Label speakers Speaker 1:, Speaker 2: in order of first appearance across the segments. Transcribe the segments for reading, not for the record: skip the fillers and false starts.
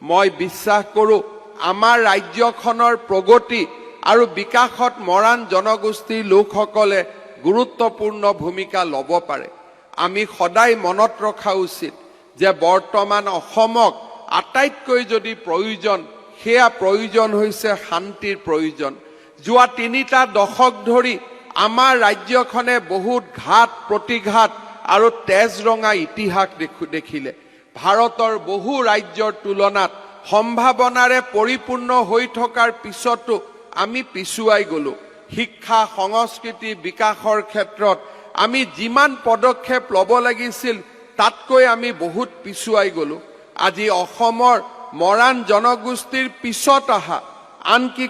Speaker 1: মই বিশ্বাস কৰোঁ আমাৰ ৰাজ্যখনৰ প্ৰগতি আৰু বিকাশত মৰাণ জনগোষ্ঠীৰ লোকসকলে গুৰুত্বপূৰ্ণ ভূমিকা ল'ব পাৰে। আমি সদায় মনত ৰখা উচিত যে বৰ্তমান অসমক আটাইতকৈ যদি প্ৰয়োজন সেয়া প্ৰয়োজন হৈছে শান্তিৰ প্ৰয়োজন। যোৱা 3টা দশক ধৰি আমাৰ ৰাজ্যখনে বহুত ঘাত প্ৰতিঘাত আৰু তেজৰঙা ইতিহাস দেখিলে। ভাৰতৰ বহু ৰাজ্যৰ তুলনাত সম্ভাৱনাৰে পৰিপূৰ্ণ হৈ থকাৰ পিছতো আমি পিছুৱাই গলো। শিক্ষা সংস্কৃতি বিকাশৰ ক্ষেত্ৰত আমি যিমান পদক্ষেপ ল'ব লাগিছিল তাতকৈ আমি বহুত পিছুৱাই গলো। আজি অসমৰ মৰাণ জনগোষ্ঠীৰ পিছত অহা আনকি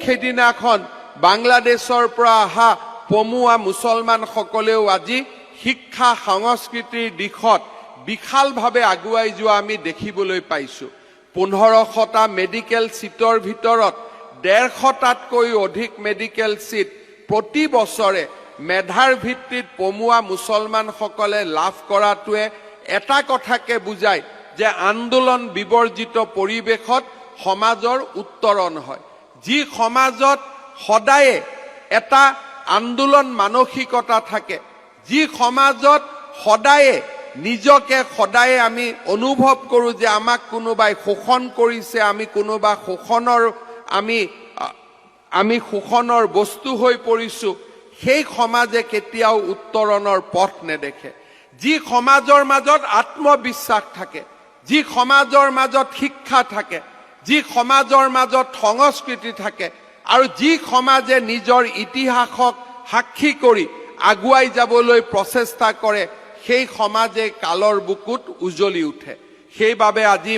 Speaker 1: সেইদিনাখন বাংলাদেশৰ পৰা অহা পমুৱা মুছলমানসকলেও আজি শিক্ষা সংস্কৃতিৰ দিশত বিশালভাৱে আগুৱাই যোৱা আমি দেখিবলৈ পাইছোঁ। 1500টা মেডিকেল সিটৰ ভিতৰত 150টাতকৈ অধিক মেডিকেল সিট প্ৰতি বছৰে মেধাৰ ভিত্তিত পমুৱা মুছলমানসকলে লাভ কৰাটোৱে এটা কথাকে বুজায় যে আন্দোলন বিবৰ্জিত পৰিৱেশত সমাজৰ উত্তৰণ হয়। যি সমাজত সদায়ে এটা আন্দোলন মানসিকতা থাকে, যি সমাজত সদায়ে নিজকে সদায়ে আমি অনুভৱ কৰোঁ যে আমাক কোনোবাই শোষণ কৰিছে, আমি কোনোবা আমি শোষণৰ বস্তু হৈ পৰিছোঁ, সেই সমাজে কেতিয়াও উত্তৰণৰ পথ নেদেখে। যি সমাজৰ মাজত আত্মবিশ্বাস থাকে, যি সমাজৰ মাজত শিক্ষা থাকে, যি সমাজৰ মাজত সংস্কৃতি থাকে আৰু যি সমাজে নিজৰ ইতিহাসক সাক্ষী কৰি আগুৱাই যাবলৈ প্ৰচেষ্টা কৰে, সেই সমাজে কালৰ বুকুত উজ্বলি উঠে। সেইবাবে আজি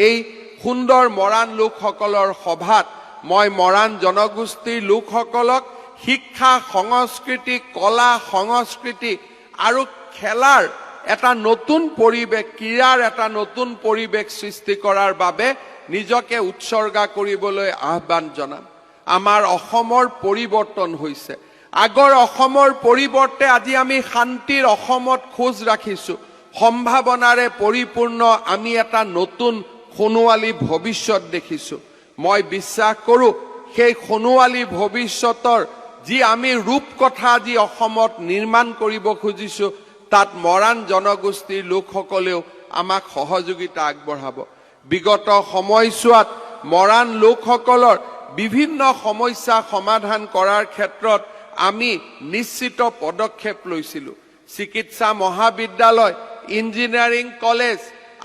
Speaker 1: এই সুন্দৰ মৰাণ লোকসকলৰ সভাত মই মৰাণ জনগোষ্ঠীৰ লোকসকলক শিক্ষা সংস্কৃতি কলা সংস্কৃতি আৰু খেলাৰ এটা নতুন পৰিৱেশ, ক্ৰীড়াৰ এটা নতুন পৰিৱেশ সৃষ্টি কৰাৰ বাবে নিজকে উৎসৰ্গা কৰিবলৈ আহ্বান জনাম। আমাৰ অসমৰ পৰিৱৰ্তন হৈছে। আগৰ অসমৰ পৰিৱৰ্তে আজি আমি শান্তিৰ অসমত খোজ ৰাখিছোঁ। সম্ভাৱনাৰে পৰিপূৰ্ণ আমি এটা নতুন সোণোৱালী ভৱিষ্যত দেখিছোঁ। মই বিশ্বাস কৰোঁ সেই সোণোৱালী ভৱিষ্যতৰ যি আমি ৰূপকথা আজি অসমত নিৰ্মাণ কৰিব খুজিছোঁ, তাত মৰাণ জনগোষ্ঠীৰ লোকসকলেও আমাক সহযোগিতা আগবঢ়াব। বিগত সময়ছোৱাত মৰাণ লোকসকলৰ বিভিন্ন সমস্যা সমাধান কৰাৰ ক্ষেত্ৰত আমি নিশ্চিত পদক্ষেপ লৈছিলোঁ। চিকিৎসা মহাবিদ্যালয়, ইঞ্জিনিয়াৰিং কলেজ,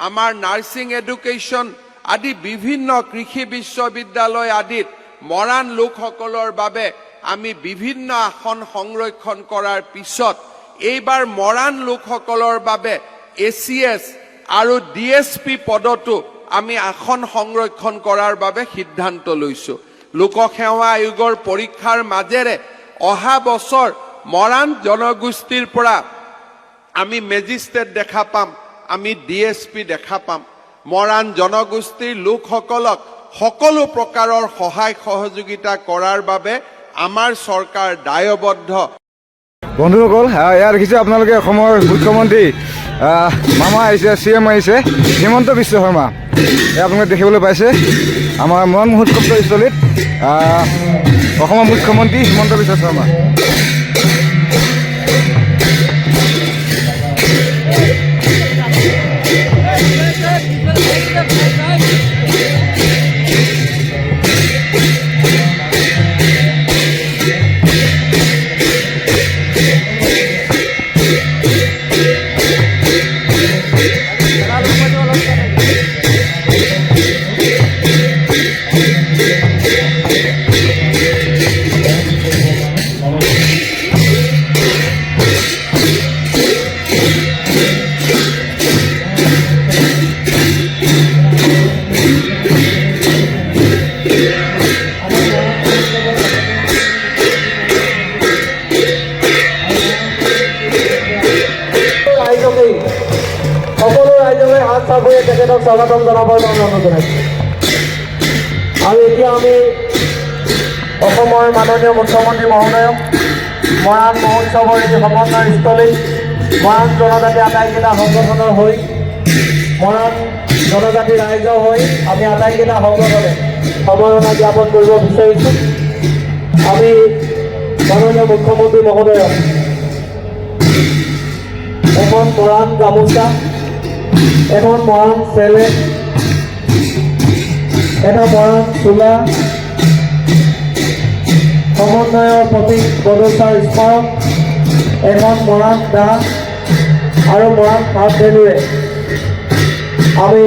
Speaker 1: আমাৰ নাৰ্ছিং এডুকেশ্যন আদি বিভিন্ন কৃষি বিশ্ববিদ্যালয় আদিত মৰাণ লোকসকলৰ বাবে আমি বিভিন্ন আসন সংৰক্ষণ কৰাৰ পিছত এইবাৰ মৰাণ লোকসকলৰ বাবে ACS আৰু DSP পদতো আমি আসন সংৰক্ষণ কৰাৰ বাবে সিদ্ধান্ত লৈছোঁ। লোকসেৱা আয়োগৰ পৰীক্ষাৰ মাজেৰে অহা বছৰ মৰাণ জনগোষ্ঠীৰ পৰা আমি মেজিষ্ট্ৰেট দেখা পাম, আমি DSP দেখা পাম। মৰাণ জনগোষ্ঠীৰ লোকসকলক সকলো প্ৰকাৰৰ সহায় সহযোগিতা কৰাৰ বাবে আমাৰ চৰকাৰ দায়বদ্ধ।
Speaker 2: বন্ধুসকল, ইয়াত দেখিছে আপোনালোকে অসমৰ মুখ্যমন্ত্ৰী মামা আহিছে, CM আহিছে, হিমন্ত বিশ্ব শৰ্মা। এয়া আপোনালোকে দেখিবলৈ পাইছে আমাৰ মৰাণ মহোৎসৱস্থলীত অসমৰ মুখ্যমন্ত্ৰী হিমন্ত বিশ্ব শৰ্মা।
Speaker 3: সকলো ৰাইজকে হাত চাপৰি তেখেতক স্বাগতম জনাবৰ কাৰণে অনুৰোধ জনাইছোঁ। আৰু এতিয়া আমি অসমৰ মাননীয় মুখ্যমন্ত্ৰী মহোদয়ক মৰাণ মহোৎসৱৰ এই সমন্বয়স্থলীত মৰাণ জনজাতি আটাইকেইটা সংগঠনৰ হৈ মৰাণ জনজাতি ৰাইজ হৈ আমি আটাইকেইটা সংগঠনে সমবেদনা জ্ঞাপন কৰিব বিচাৰিছোঁ। আমি মাননীয় মুখ্যমন্ত্ৰী মহোদয়ক এখন মৰাণ গামোচা, এখন মৰাণ চেলেং, এটা মৰাণ চোলা, সমন্বয়ৰ প্ৰতীক বড়োচাৰ স্মাৰক, এখন মৰাণ দা আৰু মৰাণ হাত ধেনুৰে আমি